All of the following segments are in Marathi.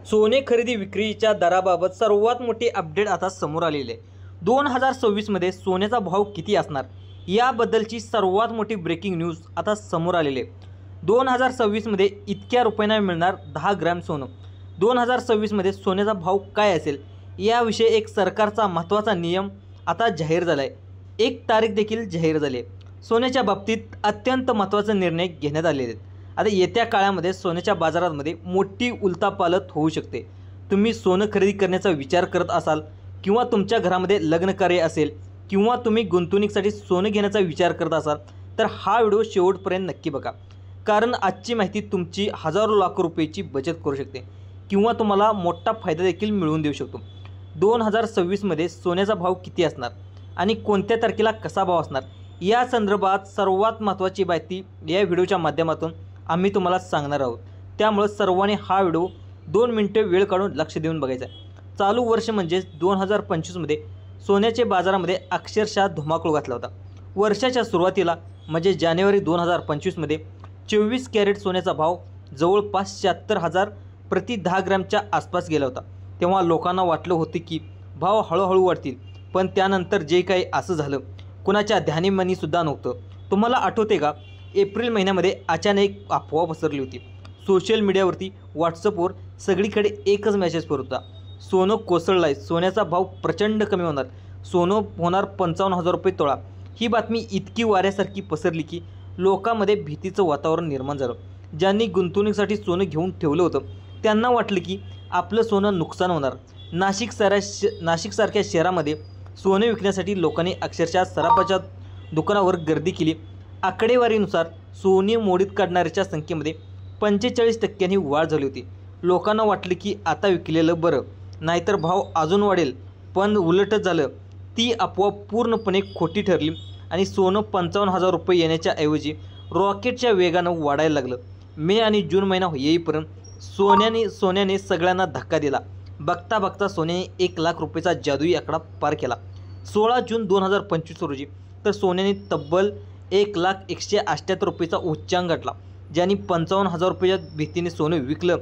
सोने खरेदी विक्रीच्या दराबाबत सर्वात मोठी अपडेट आता समोर आलेली आहे। 2026 मध्ये सोन्याचा भाव किती असणार याबद्दलची सर्वात मोठी ब्रेकिंग न्यूज आता समोर आलेली आहे। 2026 मध्ये इतक्या रुपयांना मिळणार 10 ग्रॅम सोनं। 2026 मध्ये सोन्याचा भाव काय असेल याविषयी एक सरकारचा महत्त्वाचा नियम आता जाहीर झाला आहे। एक तारीख देखील जाहीर झाली आहे। सोन्याच्या बाबतीत अत्यंत महत्त्वाचा निर्णय घेण्यात आलेले आहेत। आता येत्या काळामध्ये सोन्याच्या बाजारामध्ये मोठी उलथापालथ होऊ शकते। तुम्ही सोनं खरेदी करण्याचा विचार करत असाल किंवा तुमच्या घरामध्ये लग्न कार्य असेल किंवा तुम्ही गुंतवणुकीसाठी सोनं घेण्याचा विचार करत असाल तर हा व्हिडिओ शेवटपर्यंत नक्की बघा, कारण आजची माहिती तुमची हजारो लाखो रुपयाची बचत करू शकते किंवा तुम्हाला मोठा फायदा देखील मिळवून देऊ शकतो। 2026 मध्ये सोन्याचा भाव किती असणार आणि कोणत्या तारखेला कसा भाव असणार या संदर्भात सर्वात महत्त्वाची माहिती या व्हिडिओच्या माध्यमातून आम्ही तुम्हाला सांगणार आहोत। त्यामुळे सर्वांनी हा व्हिडिओ 2 मिनिटे वेळ काढून लक्ष देऊन बघायचा आहे। चालू वर्ष म्हणजे 2025 मध्ये सोन्याचे बाजारामध्ये अक्षरशः धुमाकूळ घातला होता। वर्षाच्या सुरुवातीला म्हणजे जानेवारी 2025 मध्ये 24 कॅरेट सोन्याचा भाव जवळपास 76,000 प्रति 10 ग्रॅमच्या आसपास गेला होता। तेव्हा लोकांना वाटलं होतं की भाव हळूहळू वाढतील, पण त्यानंतर जे काही असं झालं कुणाच्या ध्यानीमनी सुद्धा नव्हतं। तुम्हाला आठवते का, एप्रिल महिन्यामध्ये अचानक एक अफवा पसरली होती। सोशल मीडियावरती व्हॉट्सअपवर सगळीकडे एकच मेसेज फिरत होता, सोनं कोसळलं आहे, सोन्याचा भाव प्रचंड कमी होणार, सोनं होणार 55,000 रुपये तोळा। ही बातमी इतकी वाऱ्यासारखी पसरली की लोकांमध्ये भीतीचं वातावरण निर्माण झालं। ज्यांनी गुंतवणुकीसाठी सोनं घेऊन ठेवलं होतं त्यांना वाटलं की आपलं सोनं नुकसान होणार। नाशिकसारख्या शहरामध्ये सोने विकण्यासाठी लोकांनी अक्षरशः सराफाच्या दुकानावर गर्दी केली। आकडेवारीनुसार सोने मोडीत काढणाऱ्याच्या संख्येमध्ये 45% वाढ झाली होती। लोकांना वाटलं की आता विकलेलं बरं, नाहीतर भाव अजून वाढेल, पण उलटच झालं। ती अफवा पूर्णपणे खोटी ठरली आणि सोनं 55,000 रुपये येण्याच्या ऐवजी रॉकेटच्या वेगानं वाढायला लागलं। मे आणि जून महिना येईपर्यंत सोन्याने सगळ्यांना धक्का दिला। बघता बघता सोन्याने 1 लाख रुपयेचा जादुई आकडा पार केला। 16 जून 2025 रोजी तर सोन्याने तब्बल 1,01,78 रुपयेचा उच्चांक गाठला। ज्यांनी 55,000 रुपयाच्या भीतीने सोनं विकलं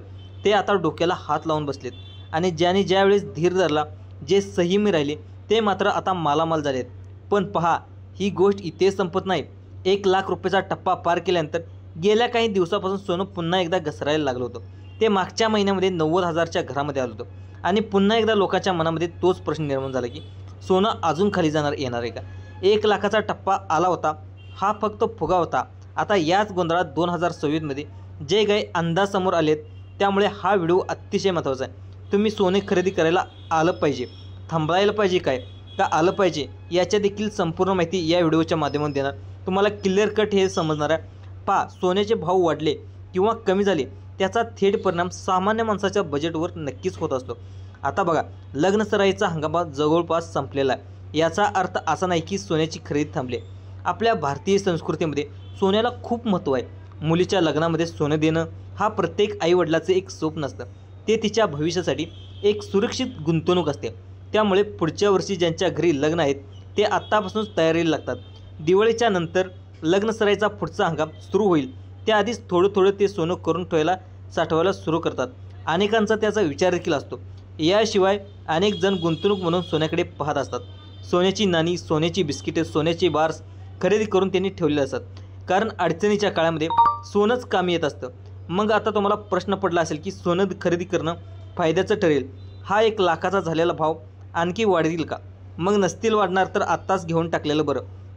ते आता डोक्याला हात लावून बसलेत आणि ज्याने ज्यावेळेस धीर धरला, जे संयमी राहिले ते मात्र आता मालामाल झालेत। पण पहा, ही गोष्ट इथे संपत नाही। 1 लाख रुपयाचा टप्पा पार केल्यानंतर गेल्या काही दिवसापासून सोनं पुन्हा एकदा घसरायला लागलं होतं। ते मागच्या महिन्यामध्ये 90,000च्या घरामध्ये आलं होतं आणि पुन्हा एकदा लोकांच्या मनामध्ये तोच प्रश्न निर्माण झाला की सोनं अजून खाली येणार आहे का। 1 लाखाचा टप्पा आला होता, हा फक्त फुगा होता। आता याच गोंधळात 2026 मध्ये जे काही अंदाज समोर आलेत त्यामुळे हा व्हिडिओ अतिशय महत्त्वाचा आहे। तुम्ही सोने खरेदी करायला आलं पाहिजे, थांबायला पाहिजे काय का आलं पाहिजे याच्या देखील संपूर्ण माहिती या व्हिडिओच्या माध्यमातून देणार। तुम्हाला क्लिअर कट हे समजणार आहे। पहा, सोन्याचे भाव वाढले किंवा कमी झाले त्याचा थेट परिणाम सामान्य माणसाच्या बजेटवर नक्कीच होत असतो। आता बघा, लग्न सराईचा हंगाम जवळपास संपलेला आहे। याचा अर्थ असा नाही की सोन्याची खरेदी थांबली। आपल्या भारतीय संस्कृतीमध्ये सोन्याला खूप महत्त्व आहे। मुलीच्या लग्नामध्ये सोनं देणं हा प्रत्येक आईवडिलाचं एक स्वप्न असतं। ते तिच्या भविष्यासाठी एक सुरक्षित गुंतवणूक असते। त्यामुळे पुढच्या वर्षी ज्यांच्या घरी लग्न आहेत ते आत्तापासूनच तयारीला लागतात। दिवाळीच्या नंतर लग्न सराईचा पुढचा हंगाम सुरू होईल त्याआधीच थोडं ते सोनं करून ठेवायला साठवायला सुरू करतात। अनेकांचा त्याचा विचार देखील असतो। याशिवाय अनेक जण गुंतवणूक म्हणून सोन्याकडे पाहत असतात। सोन्याची नाणी, सोन्याची बिस्किटे, सोन्याची बार्स खरेदी करून त्यांनी ठेवलेले असतात, कारण अडचणीच्या काळामध्ये सोनंच कामी येत असतं। मग आता तुम्हाला प्रश्न पडला असेल की सोनं खरेदी करणं फायद्याचं ठरेल, हा 1 लाखाचा झालेला भाव आणखी वाढतील का? मग नसतील वाढणार तर आत्ताच घेऊन टाकलेलं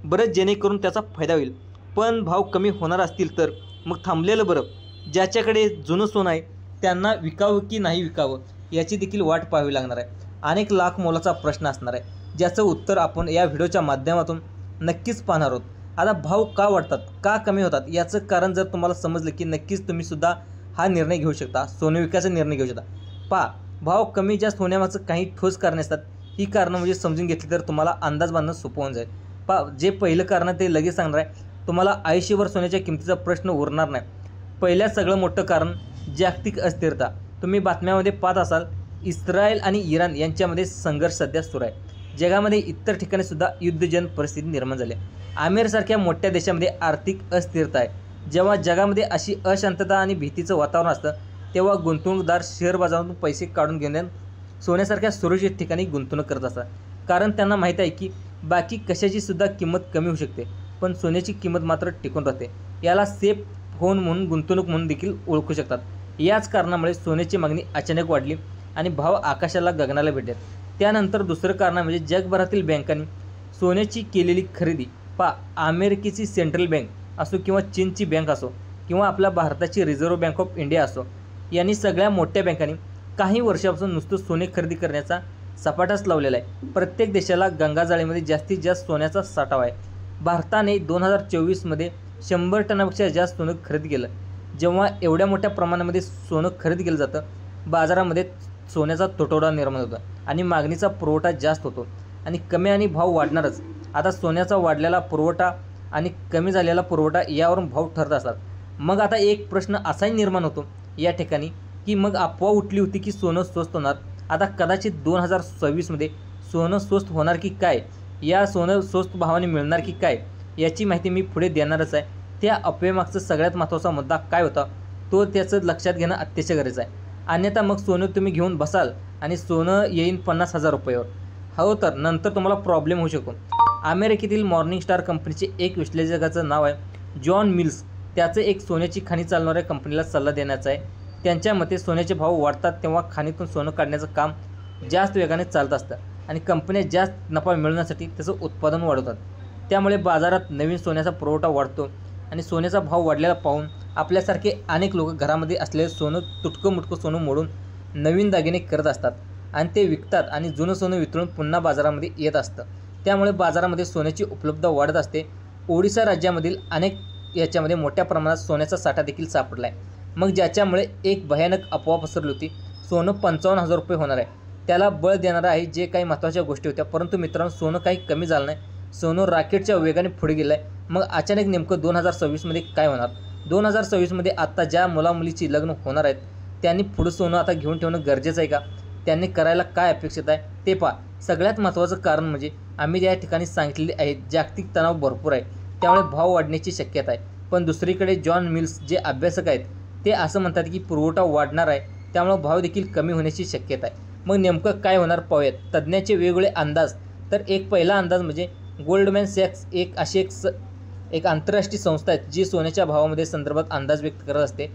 बरं जेणेकरून त्याचा फायदा होईल। पण भाव कमी होणार असतील तर मग थांबलेलं बरं। ज्याच्याकडे जुनं सोनं आहे त्यांना विकावं की नाही विकावं याची देखील वाट पाहावी लागणार आहे। अनेक लाख मोलाचा प्रश्न असणार आहे, ज्याचं उत्तर आपण या व्हिडिओच्या माध्यमातून नक्कीच पाहणार आहोत। आता भाव का वाढतात, का कमी होतात याचं कारण जर तुम्हाला समजलं की नक्कीच तुम्ही सुद्धा हा निर्णय घेऊ शकता, सोनं विकायचा निर्णय घेऊ शकता। पहा, भाव कमी जास्त होण्यामागचं काही ठोस कारणे असतात। ही कारणं म्हणजे समजून घेतली तर तुम्हाला अंदाज बांधणं सोपं होऊन जाईल। पहा, जे पहिलं कारण ते लगेच सांगणार आहे, तुम्हाला आयुष्यभर सोन्याच्या किमतीचा प्रश्न उरणार नाही। पहिल्या सगळं मोठं कारण जागतिक अस्थिरता। तुम्ही बातम्यामध्ये पाहत असाल, इस्रायल आणि इराण यांच्यामध्ये संघर्ष सध्या सुरू आहे। जगामध्ये इतर ठिकाणी सुद्धा युद्धजन्य परिस्थिती निर्माण झाली आहे। अमेरिकेसारख्या मोठ्या देशामध्ये आर्थिक अस्थिरता आहे। जेव्हा जगामध्ये अशी अशांतता आणि भीतीचं वातावरण असतं तेव्हा गुंतवणूकदार शेअर बाजारातून पैसे काढून घेऊन सोन्यासारख्या सुरक्षित ठिकाणी गुंतवणूक करत असतात, कारण त्यांना माहीत आहे की बाकी कशाची सुद्धा किंमत कमी होऊ शकते, पण सोन्याची किंमत मात्र टिकून राहते. याला सेफ होऊन म्हणून गुंतवणूक म्हणून देखील ओळखू शकतात. याच कारणामुळे सोन्याची मागणी अचानक वाढली आणि भाव आकाशाला गगनाला भिडले. त्यानंतर दुसरं कारण म्हणजे जगभरातील बँकांनी सोन्याची केलेली खरेदी. अमेरिकेची सेंट्रल बँक असो किंवा चीनची बँक असो किंवा आपल्या भारताची रिझर्व्ह बँक ऑफ इंडिया असो, यांनी सगळ्या मोठ्या बँकांनी काही वर्षापासून नुसतं सोने खरेदी करण्याचा सपाटाच लावलेला आहे. प्रत्येक देशाला गंगाजाळीमध्ये जास्तीत जास्त सोन्याचा साठा आहे. भारताने 2024मध्ये 100 टनापेक्षा जास्त सोनं खरेदी केलं. जेव्हा एवढ्या मोठ्या प्रमाणामध्ये सोनं खरेदी केलं जातं, बाजारामध्ये सोन्याचा तुटवडा निर्माण होतो आणि मागणीचा पुरवठा जास्त होतो आणि कमी आणि भाव वाढणारच. आता सोन्याचा वाढलेला पुरवठा आणि कमी झालेला पुरवठा यावरून भाव ठरत असतात. मग आता एक प्रश्न असाही निर्माण होतो या ठिकाणी की मग अफवा उठली होती की सोनं स्वस्त होणार. आता कदाचित 2026मध्ये सोनं स्वस्त होणार की काय, या सोनं स्वस्त भावाने मिळणार की काय, याची माहिती मी पुढे देणारच आहे. त्या अफवेमागचा सगळ्यात महत्त्वाचा मुद्दा काय होता तो त्याचं लक्षात घेणं अतिशय गरजेचं आहे. अन्यथा मग सोनं तुम्ही घेऊन बसाल आणि सोनं येईन 50,000 रुपयावर. हो, तर नंतर तुम्हाला प्रॉब्लेम होऊ शकतो. अमेरिकेतील मॉर्निंग स्टार कंपनीचे एक विश्लेषकाचं नाव आहे जॉन मिल्स. त्याचं एक सोन्याची खाणी चालवणाऱ्या कंपनीला सल्ला देण्याचा आहे. त्यांच्या मते सोन्याचे भाव वाढतात तेव्हा खाणीतून सोनं काढण्याचं काम जास्त वेगाने चालत असतं आणि कंपन्या जास्त नफा मिळवण्यासाठी त्याचं उत्पादन वाढवतात. त्यामुळे बाजारात नवीन सोन्याचा पुरवठा वाढतो आणि सोन्याचा भाव वाढलेला पाहून आपल्यासारखे अनेक लोक घरामध्ये असलेले सोनं तुटकं मुटकं सोनं मोडून नवीन दागिने करत असतात आणि ते विकतात आणि जुनं सोनं वितळून पुन्हा बाजारामध्ये येत असतं. त्यामुळे बाजारामध्ये सोन्याची उपलब्धता वाढत असते. ओडिशा राज्यामधील अनेक याच्यामध्ये मोठ्या प्रमाणात सोन्याचा साठा देखील सापडला आहे. मग ज्याच्यामुळे एक भयानक अफवा पसरली होती, सोनं 55,000 रुपये होणार आहे. त्याला बळ देणारं आहे जे काही महत्त्वाच्या गोष्टी होत्या. परंतु मित्रांनो, सोनं काही कमी झालं नाही. सोनं रॉकेटच्या वेगाने पुढे गेलं आहे. मग अचानक नेमकं 2026मध्ये काय होणार? 2026मध्ये आत्ता ज्या मुलामुलीची लग्न होणार आहेत त्यांनी पुढं सोनं आता घेऊन ठेवणं गरजेचं आहे का? त्यांनी करायला काय अपेक्षित आहे ते पहा. सगळ्यात महत्त्वाचं कारण म्हणजे आम्ही या ठिकाणी सांगितलेले आहे, जागतिक तणाव भरपूर आहे, त्यामुळे भाव वाढण्याची शक्यता आहे. पण दुसरीकडे जॉन मिल्स जे अभ्यासक आहेत ते असं म्हणतात की पुरवठा वाढणार आहे, त्यामुळे भाव देखील कमी होण्याची शक्यता आहे. मग नेमकं काय होणार पाहूयात. तज्ज्ञांचे वेगवेगळे अंदाज. तर एक पहिला अंदाज म्हणजे गोल्डमॅन सॅक्स एक आंतरराष्ट्रीय संस्था आहे जी सोन्याच्या भावामध्ये संदर्भात अंदाज व्यक्त करत असते.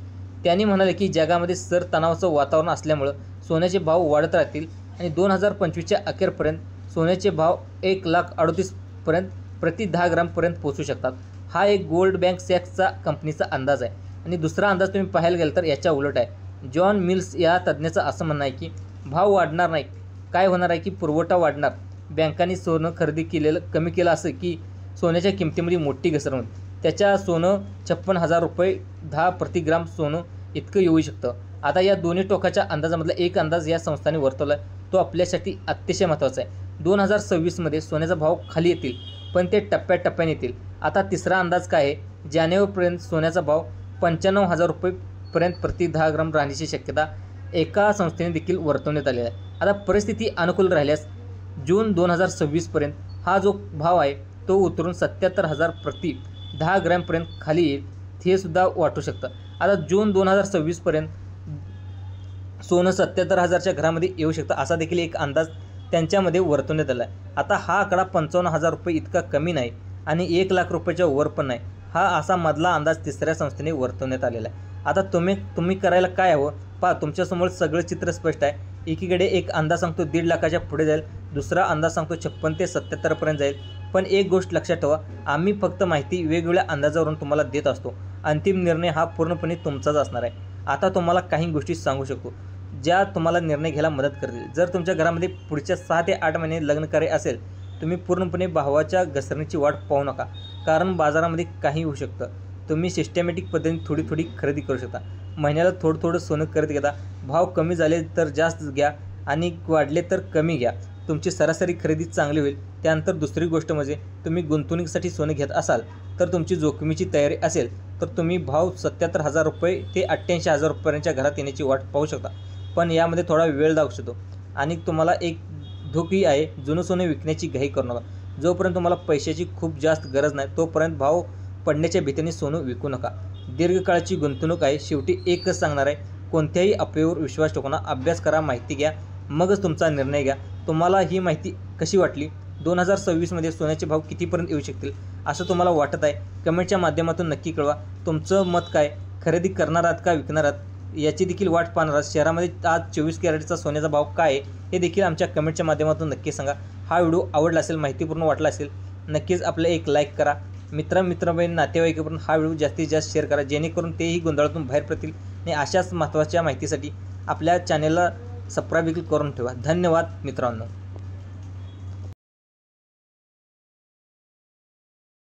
त्यांनी म्हणाले की जगामध्ये सर तणावाचं वातावरण असल्यामुळं सोन्याचे भाव वाढत राहतील आणि 2025च्या अखेरपर्यंत सोन्याचे भाव 1,38,000 प्रति 10 ग्रामपर्यंत पोहोचू शकतात. हा एक गोल्डमॅन सॅक्सचा कंपनीचा अंदाज आहे. आणि दुसरा अंदाज तुम्ही पाहायला गेलं तर याच्या उलट आहे. जॉन मिल्स या तज्ज्ञाचं असं म्हणणं आहे की भाव वाढणार नाही, काय होणार आहे की पुरवठा वाढणार. बँकांनी सोनं खरेदी कमी केलं असं की सोन्याच्या किमतीमध्ये मोठी घसरण होईल. त्याच्या सोनं 56,000 रुपये 10 प्रति ग्राम सोनं इतकं येऊ शकतं. आता या दोन्ही टोकाच्या अंदाजामधला एक अंदाज या संस्थांनी वर्तवला आहे, तो आपल्यासाठी अतिशय महत्त्वाचा आहे. 2026मध्ये सोन्याचा भाव खाली येतील, पण ते टप्प्याटप्प्याने येतील. आता तिसरा अंदाज काय आहे? जानेवारीपर्यंत सोन्याचा भाव 95,000 रुपयेपर्यंत प्रति 10 ग्राम राहण्याची शक्यता एका संस्थेने देखील वर्तवण्यात आलेला आहे. आता परिस्थिती अनुकूल राहिल्यास जून 2026पर्यंत हा जो भाव आहे तो उतरून 77,000 प्रति 10 ग्रॅमपर्यंत खाली येईल, हे सुद्धा वाटू शकतं. आता जून 2026पर्यंत सोनं 77,000च्या घरामध्ये येऊ शकतं असा देखील एक अंदाज त्यांच्यामध्ये वर्तवण्यात आला आहे. आता हा आकडा 55,000 रुपये इतका कमी नाही आणि 1,00,000 रुपयाच्या वर पण नाही. हा असा मधला अंदाज तिसऱ्या संस्थेने वर्तवण्यात आलेला आहे. आता तुम्ही करायला काय हवं पहा. तुमच्यासमोर सगळं चित्र स्पष्ट आहे. एकीकडे एक अंदाज सांगतो 1.5 लाखाच्या पुढे जाईल, दुसरा अंदाज सांगतो 56 ते 77पर्यंत जाईल. पण एक गोष्ट लक्षात ठेवा, आम्ही फक्त माहिती वेगवेगळ्या अंदाजावरून तुम्हाला देत असतो. अंतिम निर्णय हा पूर्णपणे तुमचाच असणार आहे. आता तुम्हाला काही गोष्टी सांगू शकतो ज्या तुम्हाला निर्णय घ्यायला मदत करतील. जर तुमच्या घरामध्ये पुढच्या 6 ते 8 महिने लग्न कार्य असेल, तुम्ही पूर्णपणे भावाच्या घसरणीची वाट पाहू नका, कारण बाजारामध्ये काही होऊ शकतं. तुम्ही सिस्टमॅटिक पद्धतीने थोडी थोडी खरेदी करू शकता. महिन्याला थोडं सोनं करत घेता. भाव कमी झाले तर जास्त घ्या आणि वाढले तर कमी घ्या. तुमची सरासरी खरेदी चांगली होईल. त्यानंतर दुसरी गोष्ट म्हणजे तुम्ही गुंतवणुकीसाठी सोनं घेत असाल तर तुमची जोखमीची तयारी असेल तर तुम्ही भाव 77,000 रुपये ते 88,000 रुपयांच्या घरात येण्याची वाट पाहू शकता. पण यामध्ये थोडा वेळ लागू शकतो. आणि तुम्हाला एक धोकी आहे, जुनं सोनं विकण्याची घाई करू नका. जोपर्यंत तुम्हाला पैशाची खूप जास्त गरज नाही तोपर्यंत भाव पडण्याच्या भीतीने सोनं विकू नका. दीर्घकाळाची गुंतवणूक आहे. शेवटी एकच सांगणार आहे, कोणत्याही अफवेवर विश्वास ठेवू नका. अभ्यास करा, माहिती घ्या, मगच तुमचा निर्णय घ्या. तुम्हाला ही माहिती कशी वाटली? 2026मध्ये सोन्याचे भाव कितीपर्यंत येऊ शकतील असं तुम्हाला वाटत आहे? कमेंटच्या माध्यमातून नक्की कळवा. तुमचं मत काय? खरेदी करणार आहात का विकणार आहात याची देखील वाट पाहणार आहात? शहरामध्ये आज 24 कॅरेटचा सोन्याचा भाव काय आहे हे देखील आमच्या कमेंटच्या माध्यमातून नक्की सांगा. हा व्हिडिओ आवडला असेल, माहितीपूर्ण वाटला असेल, नक्कीच आपल्याला एक लाईक करा. मित्रबहिणी, नातेवाईकांपर्यंत हा व्हिडिओ जास्तीत जास्त शेअर करा, जेणेकरून तेही गोंधळातून बाहेर पडतील आणि अशाच महत्त्वाच्या माहितीसाठी आपल्या चॅनेलला सबस्क्राईब देखील करून ठेवा. धन्यवाद मित्रांनो.